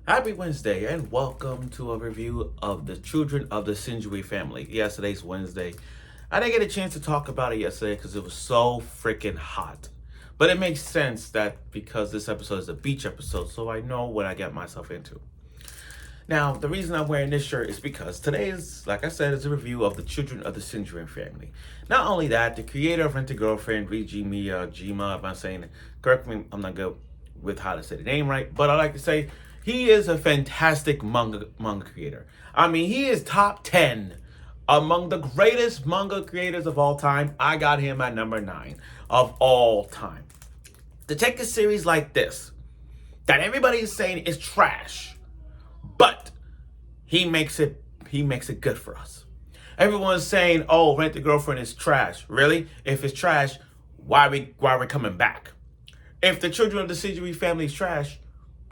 Happy Wednesday and welcome to a review of the Children of the Shiunji family. Yesterday's Wednesday. I didn't get a chance to talk about it yesterday because it was so freaking hot. But it makes sense that because this episode is a beach episode, so I know what I get myself into. Now, the reason I'm wearing this shirt is because today is, like I said, is a review of the Children of the Shiunji family. Not only that, the creator of Rent a Girlfriend, Riji Miyajima, if I'm saying it, correct me, I'm not good with how to say the name right, but I like to say he is a fantastic manga creator. I mean, he is top 10 among the greatest manga creators of all time. I got him at number 9 of all time. To take a series like this, that everybody is saying is trash, but he makes it good for us. Everyone's saying, "Oh, Rent a Girlfriend is trash." Really? If it's trash, why are we coming back? If the Children of the Shiunji family is trash,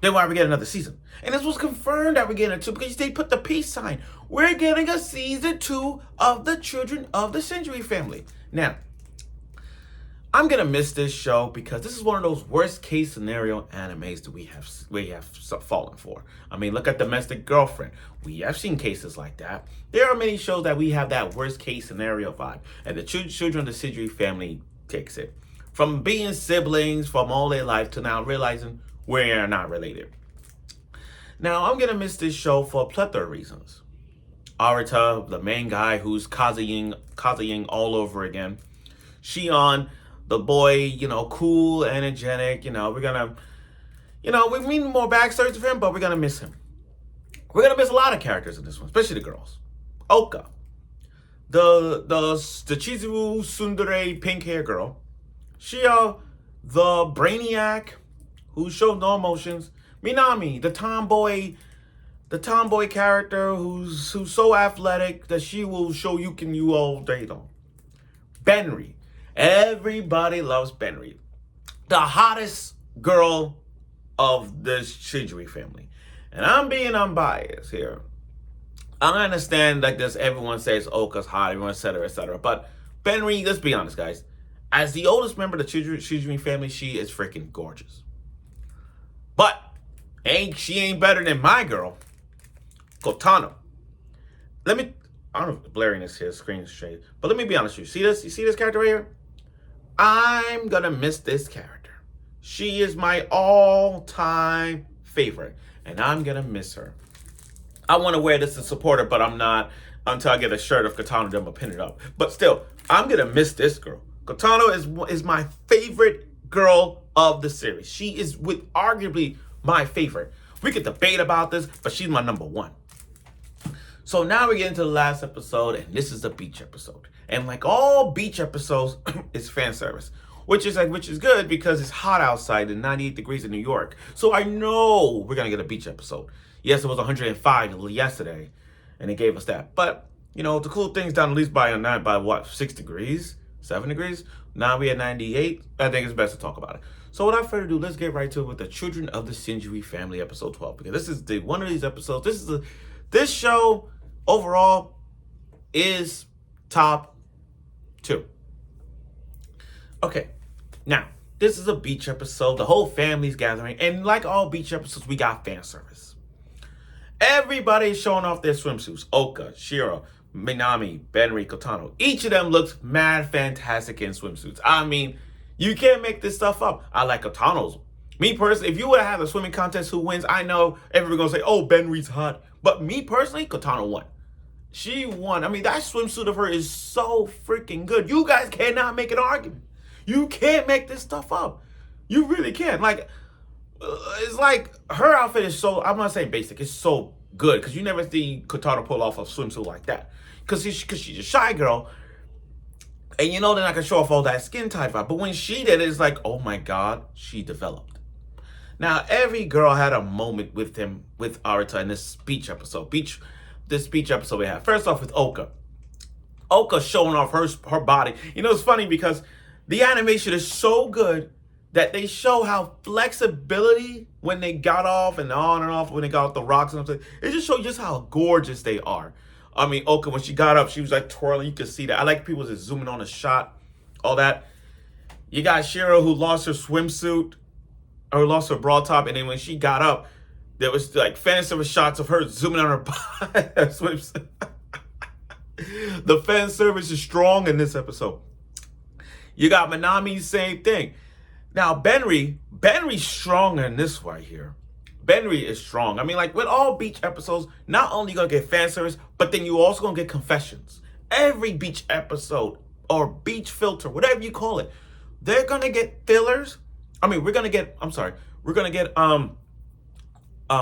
then why we get another season? And this was confirmed that we're getting a 2 because they put the peace sign. We're getting a season 2 of the Children of the Shiunji family. Now, I'm gonna miss this show because this is one of those worst case scenario animes that we have fallen for. I mean, look at Domestic Girlfriend. We have seen cases like that. There are many shows that we have that worst case scenario vibe, and the Children of the Shiunji family takes it. From being siblings from all their life to now realizing we are not related. Now, I'm gonna miss this show for a plethora of reasons. Arata, the main guy who's Kazuyin all over again. Shion, the boy, cool, energetic. We need more backstories of him, but we're gonna miss him. We're gonna miss a lot of characters in this one, especially the girls. Oka, the Chizuru Tsundere pink hair girl. Shio, the brainiac who showed no emotions. Minami, the tomboy character who's so athletic that she will show you all day long. Benri. Everybody loves Benri. The hottest girl of the Shiunji family. And I'm being unbiased here. I understand like this, everyone says Oka's hot, everyone, etc. But Benri, let's be honest, guys. As the oldest member of the Shiunji family, she is freaking gorgeous. But she ain't better than my girl, Kotano. I don't know if blaring this here screen straight, but let me be honest with you. See this? You see this character right here? I'm gonna miss this character. She is my all-time favorite, and I'm gonna miss her. I want to wear this to support her, but I'm not until I get a shirt of Katana. Then I'm gonna pin it up. But still, I'm gonna miss this girl. Katana is my favorite girl of the series. She is with arguably my favorite. We could debate about this, but she's my number 1. So now we get into the last episode, and this is the beach episode. And like all beach episodes, it's fan service, which is good because it's hot outside and 98 degrees in New York. So I know we're gonna get a beach episode. Yes, it was 105 yesterday, and it gave us that. But the cool thing's down at least by what, 6 degrees, 7 degrees. Now we at 98. I think it's best to talk about it. So without further ado, let's get right to it with the Children of the Shiunji family episode 12, because this is one of these episodes. This show overall is top 2. Okay, now this is a beach episode. The whole family's gathering, and like all beach episodes, we got fan service. Everybody's showing off their swimsuits. Oka, Shiro, Minami, Benri, Kotano. Each of them looks mad fantastic in swimsuits. I mean, you can't make this stuff up. I like Kotano's. Me personally, if you would have had a swimming contest, who wins? I know everyone's gonna say, "Oh, Benri's hot," but me personally, Kotano won. She won. I mean, that swimsuit of her is so freaking good. You guys cannot make an argument. You can't make this stuff up. You really can't. Like, it's like her outfit is so, I'm not saying basic, it's so good because you never see Kotaro pull off a swimsuit like that. Because she's a shy girl, and they're not gonna show off all that skin tight vibe. But when she did it, it's like, oh my god, she developed. Now every girl had a moment with Arata in this beach episode. This beach episode we have. First off with Oka. Oka showing off her body. It's funny because the animation is so good that they show how flexibility when they got off and on and off when they got off the rocks and everything. It just shows just how gorgeous they are. I mean, Oka, when she got up, she was like twirling. You could see that. I like people just zooming on a shot, all that. You got Shiro who lost her swimsuit, or lost her bra top, and then when she got up, There was like fan service shots of her zooming on her biceps. The fan service is strong in this episode. You got Minami, same thing. Now, Benry's stronger in this right here. Benry is strong. I mean, like with all Beach episodes, not only you gonna get fan service, but then you also gonna get confessions. Every Beach episode or Beach filter, whatever you call it, they're gonna get fillers. I mean, we're gonna get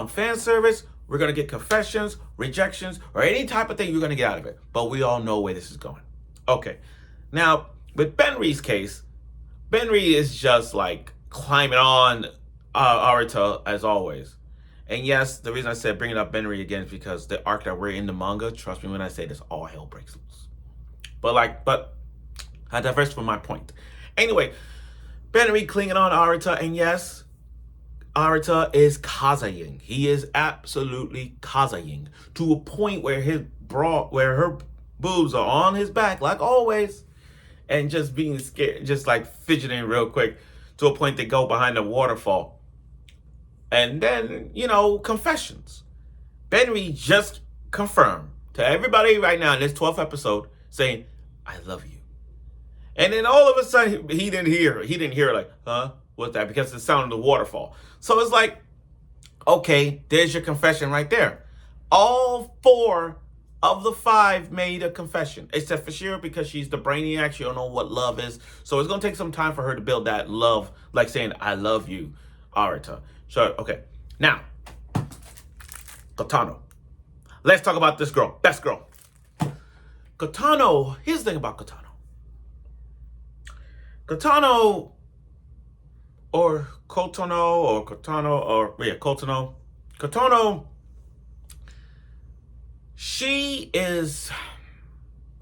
fan service, we're gonna get confessions, rejections, or any type of thing you're gonna get out of it. But we all know where this is going. Okay. Now, with Benry's case, Benry is just like climbing on Arata as always. And yes, the reason I said bringing up Benry again is because the arc that we're in the manga, trust me when I say this, all hell breaks loose. But I diverse from my point. Anyway, Benry clinging on Arata, and yes, Arata is kazaying. He is absolutely kazaying to a point where where her boobs are on his back, like always, and just being scared, just like fidgeting real quick to a point they go behind the waterfall. And then, confessions. Benry just confirmed to everybody right now in this 12th episode saying, I love you. And then all of a sudden, he didn't hear like, huh? What's that? Because the sound of the waterfall. So it's like, okay, there's your confession right there. All 4 of the 5 made a confession, except for Shira because she's the brainiac. She don't know what love is. So it's going to take some time for her to build that love, like saying, I love you, Arata. So, okay. Now, Kotano. Let's talk about this girl. Best girl. Kotano, here's the thing about Kotano. Kotano, or Kotono, or Kotano, or, yeah, Kotono. Kotano, she is,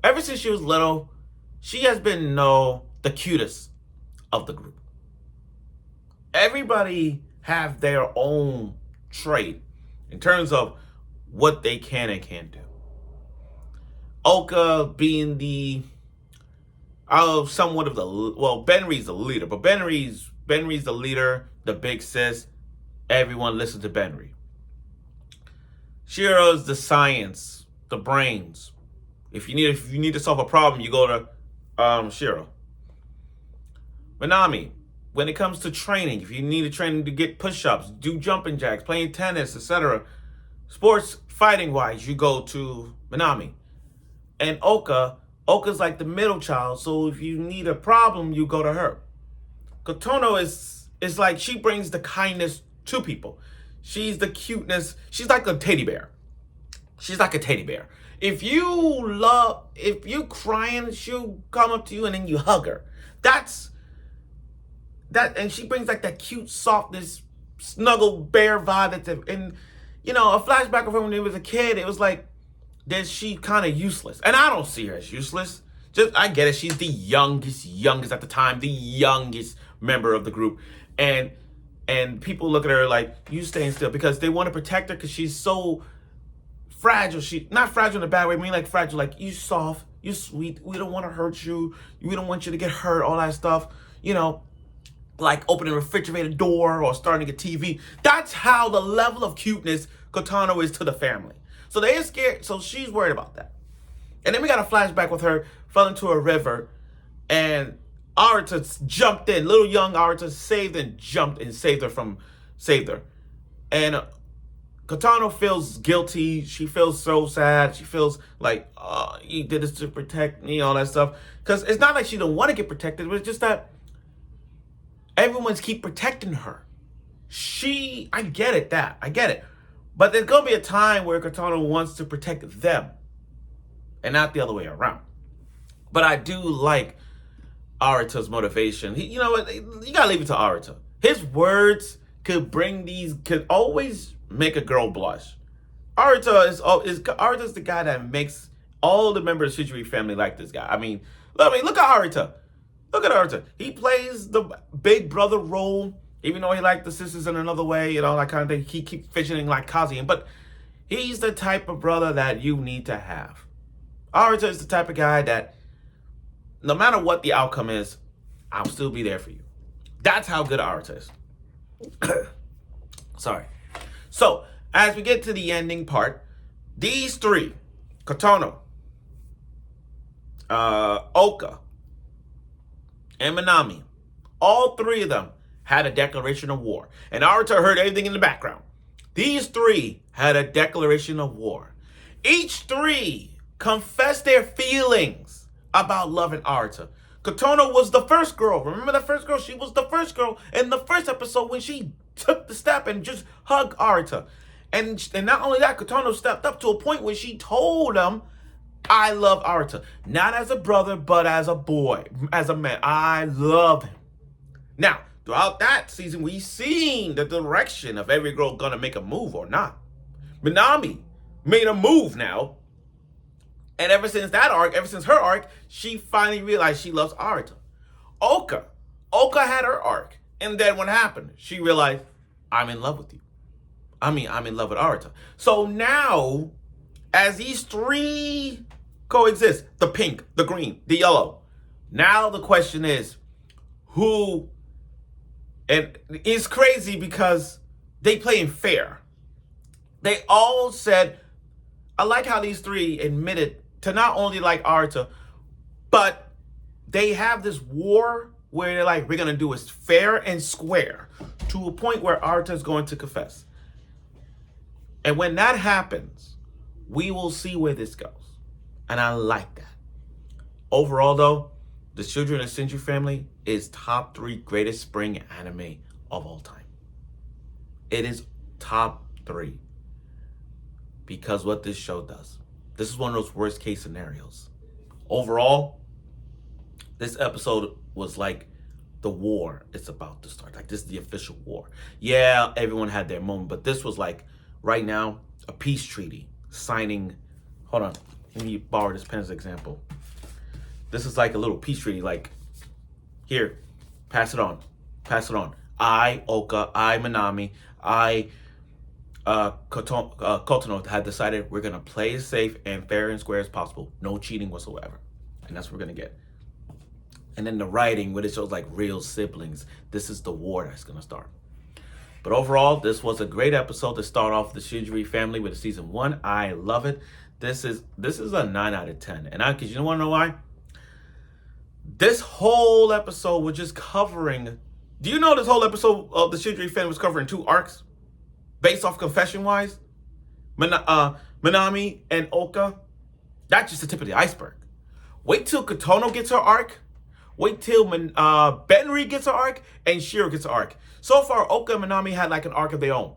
ever since she was little, she has been the cutest of the group. Everybody have their own trait in terms of what they can and can't do. Oka being somewhat of Benry's the leader, but Benry's the leader, the big sis. Everyone listens to Benry. Shiro's the science, the brains. If you need to solve a problem, you go to Shiro. Minami, when it comes to training, if you need a training to get push-ups, do jumping jacks, playing tennis, etc., sports fighting wise, you go to Minami. And Oka's like the middle child, so if you need a problem, you go to her. Kotono is like, she brings the kindness to people. She's the cuteness. She's like a teddy bear. She's like a teddy bear. If you crying, she'll come up to you and then you hug her. And she brings like that cute softness, snuggle bear vibe. A flashback of her when he was a kid, it was like, that she kind of useless. And I don't see her as useless. I get it. She's the youngest at the time, the youngest member of the group. And people look at her like, you staying still, because they want to protect her because she's so fragile. She not fragile in a bad way, I mean like fragile, like you soft, you sweet, we don't want to hurt you, we don't want you to get hurt, all that stuff, like opening a refrigerator door or starting a TV. That's how the level of cuteness Kotano is to the family. So they are scared, so she's worried about that. And then we got a flashback with her fell into a river, and Arata jumped in. Little young Arata saved her. And Kotano feels guilty. She feels so sad. She feels like, oh, he did this to protect me, all that stuff. Because it's not like she don't want to get protected, but it's just that everyone's keep protecting her. I get it. But there's going to be a time where Kotano wants to protect them and not the other way around. But I do like Arata's motivation. You know what? You got to leave it to Arata. His words could always make a girl blush. Arata's the guy that makes all the members of the Shiunji family like this guy. I mean, look at Arata. Look at Arata. He plays the big brother role, even though he liked the sisters in another way, that kind of thing. He keeps fidgeting like Kazuya, but he's the type of brother that you need to have. Arata is the type of guy that no matter what the outcome is, I'll still be there for you. That's how good Arata is. Sorry. So, as we get to the ending part, these three, Kotono, Oka, and Minami, all three of them had a declaration of war. And Arata heard everything in the background. These three had a declaration of war. Each three confessed their feelings about loving Arata. Kotono was the first girl. Remember the first girl? She was the first girl in the first episode when she took the step and just hugged Arata. And not only that, Kotono stepped up to a point where she told him, I love Arata. Not as a brother, but as a boy, as a man. I love him. Now, throughout that season, we've seen the direction of every girl gonna make a move or not. Minami made a move now. And ever since that arc, ever since her arc, she finally realized she loves Arata. Oka had her arc. And then what happened? She realized, I'm in love with you. I'm in love with Arata. So now, as these three coexist, the pink, the green, the yellow, now the question is, who, and it's crazy because they playing fair. They all said, I like how these three admitted to not only like Arata, but they have this war where they're like, we're going to do it fair and square to a point where Arata is going to confess. And when that happens, we will see where this goes. And I like that. Overall, though, the Children of the Shiunji family is top 3 greatest spring anime of all time. It is top 3. Because what this show does. This is one of those worst case scenarios. Overall, this episode was like the war is about to start. Like, this is the official war. Yeah, everyone had their moment, but this was like, right now, a peace treaty. Signing, hold on, let me borrow this pen as an example. This is like a little peace treaty, like, here, pass it on. I, Oka, I, Minami, I, Kotono had decided we're going to play as safe and fair and square as possible. No cheating whatsoever. And that's what we're going to get. And then the writing, where it shows like real siblings. This is the war that's going to start. But overall, this was a great episode to start off the Shiunji family with season 1. I love it. This is a 9 out of 10. And because you want to know why? This whole episode was just covering... Do you know this whole episode of the Shiunji family was covering 2 arcs? Based off confession-wise? Minami and Oka? That's just the tip of the iceberg. Wait till Kotono gets her arc. Wait till Benri gets her arc. And Shiro gets her arc. So far, Oka and Minami had like an arc of their own.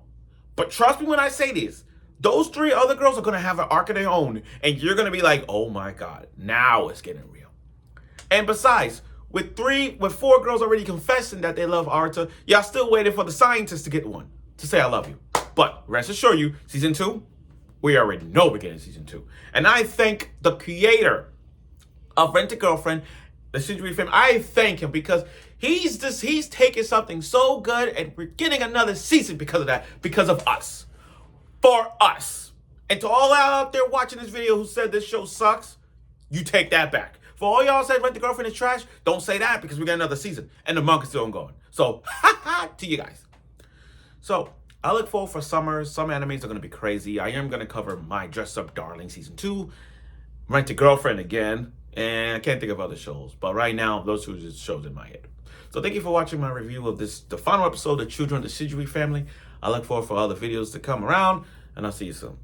But trust me when I say this. Those 3 other girls are going to have an arc of their own. And you're going to be like, oh my God. Now it's getting real. And besides, with 4 girls already confessing that they love Arata, y'all still waiting for the scientist to get one. To say I love you. But rest assured you, season 2, we already know we're getting season 2. And I thank the creator of Rent a Girlfriend, the Shiunji family. I thank him because he's taking something so good and we're getting another season because of that, because of us. For us. And to all out there watching this video who said this show sucks, you take that back. For all y'all said Rent a Girlfriend is trash, don't say that because we got another season and the month is still ongoing. So, to you guys. So, I look forward for summer. Some animes are going to be crazy. I am going to cover My Dress Up Darling Season 2, Rent a Girlfriend again, and I can't think of other shows. But right now, those 2 are just shows in my head. So thank you for watching my review of the final episode of Children of the Shiunji family. I look forward for other videos to come around, and I'll see you soon.